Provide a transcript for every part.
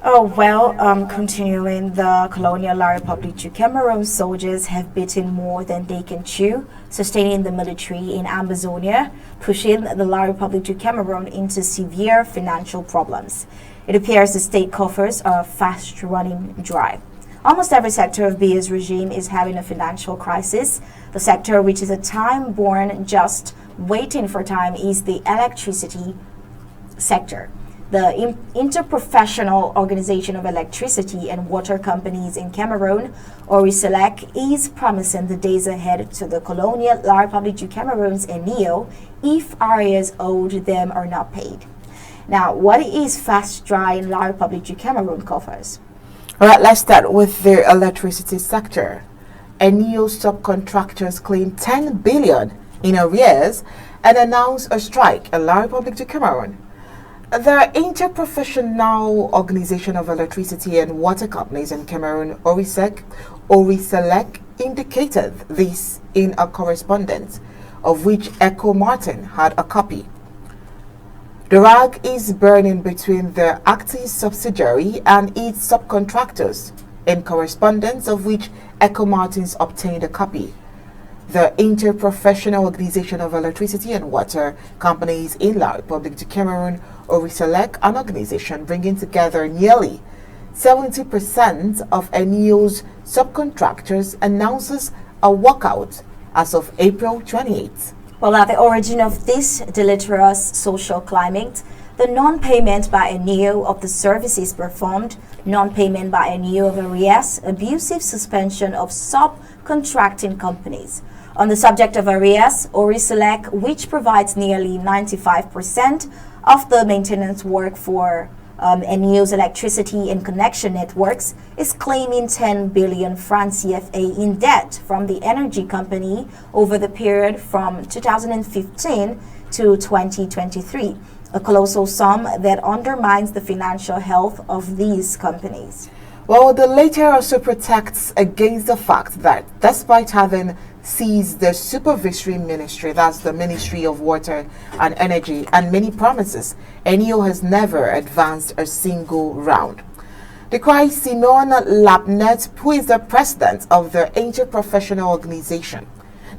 Continuing, the colonial La Republic du Cameroon soldiers have bitten more than they can chew, sustaining the military in Amazonia, pushing the La Republic du Cameroon into severe financial problems. It appears the state coffers are fast running dry. Almost every sector of Bia's regime is having a financial crisis. The sector, which is a time-born just waiting for time, is the electricity sector. The Interprofessional Organization of Electricity and Water Companies in Cameroon, Oriselec, is promising the days ahead to the colonial La Republic du Cameroon's Eneo if arrears owed them are not paid. Now, what is fast dry in La Republic du Cameroon coffers? All right, let's start with the electricity sector. Eneo subcontractors claim 10 billion in arrears and announce a strike in La Republic du Cameroon. The Interprofessional Organization of Electricity and Water Companies in Cameroon, Oriselec, indicated this in a correspondence, of which Echo Martin had a copy. The rag is burning between the Actis subsidiary and its subcontractors, in correspondence of which Echo Martins obtained a copy. The Interprofessional Organization of Electricity and Water Companies in La Republic du Cameroon, Oriselec, an organization bringing together nearly 70% of Eneo's subcontractors, announces a walkout as of April 28th. Well, at the origin of this deleterious social climate, the non-payment by Eneo of the services performed, non-payment by Eneo of arrears, abusive suspension of subcontracting companies. On the subject of arrears, Oriselec, which provides nearly 95% of the maintenance work for Eneo's electricity and connection networks, is claiming 10 billion francs CFA in debt from the energy company over the period from 2015 to 2023, a colossal sum that undermines the financial health of these companies. Well, the latter also protects against the fact that despite having seized the supervisory ministry, that's the Ministry of Water and Energy, and many promises, Eneo has never advanced a single round. Decries Simon Lapnet, who is the president of the Interprofessional Organization.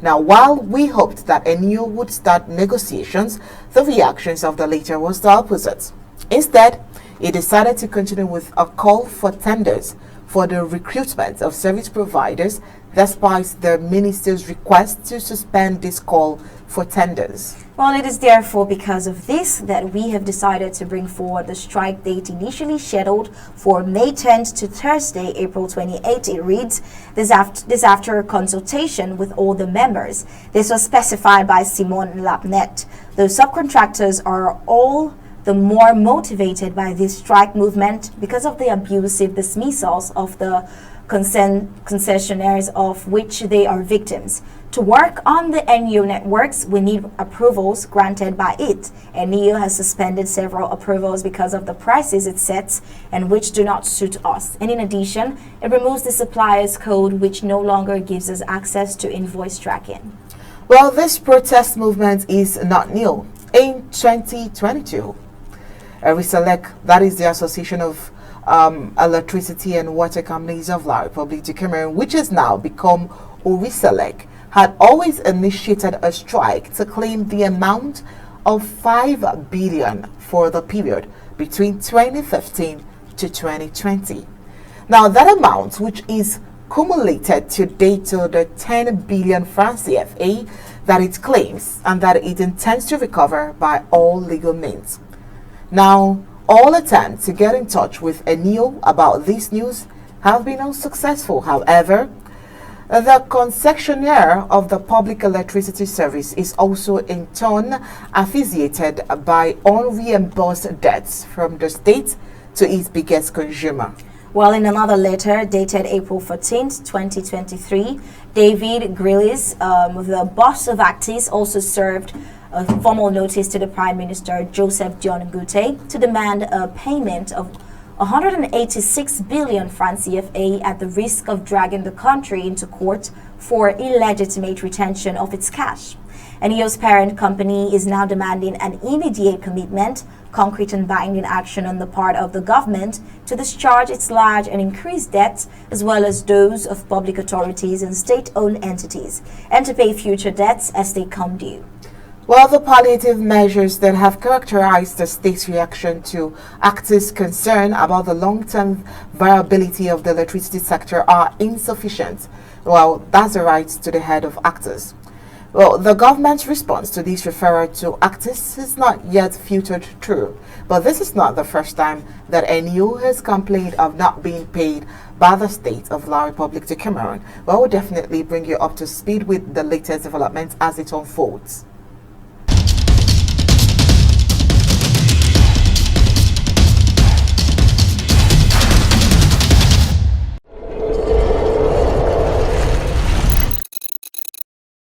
Now, while we hoped that Eneo would start negotiations, the reactions of the latter was the opposite. Instead, he decided to continue with a call for tenders for the recruitment of service providers, despite the minister's request to suspend this call for tenders. Well, it is therefore because of this that we have decided to bring forward the strike date initially scheduled for May 10th to Thursday, April 28th. It reads, this after a consultation with all the members. This was specified by Simon Lapnet. The subcontractors are all the more motivated by this strike movement because of the abusive dismissals of the concessionaires of which they are victims. To work on the Eneo networks, we need approvals granted by it. Eneo has suspended several approvals because of the prices it sets and which do not suit us. And in addition, it removes the supplier's code, which no longer gives us access to invoice tracking. Well, this protest movement is not new. In 2022, Oriselec, that is the Association of Electricity and Water Companies of La Republic du Cameroon, which has now become Oriselec, had always initiated a strike to claim the amount of 5 billion for the period between 2015 to 2020. Now, that amount, which is cumulated to date to the 10 billion francs CFA that it claims and that it intends to recover by all legal means. Now, all attempts to get in touch with Eneo about this news have been unsuccessful. However, the concessionaire of the Public Electricity Service is also in turn affiliated by unreimbursed debts from the state to its biggest consumer. Well, in another letter dated April 14th, 2023, David Grillis, the boss of Actis, also served a formal notice to the Prime Minister Joseph John Gute to demand a payment of 186 billion francs CFA at the risk of dragging the country into court for illegitimate retention of its cash. Eneo's parent company is now demanding an immediate commitment, concrete and binding action on the part of the government to discharge its large and increased debts, as well as those of public authorities and state-owned entities, and to pay future debts as they come due. While the palliative measures that have characterized the state's reaction to actors' concern about the long-term viability of the electricity sector are insufficient, well, that's the right to the head of actors. Well, the government's response to this referral to actors is not yet filtered through, but this is not the first time that Eneo has complained of not being paid by the state of La Republic de Cameroon. Well, we'll definitely bring you up to speed with the latest developments as it unfolds.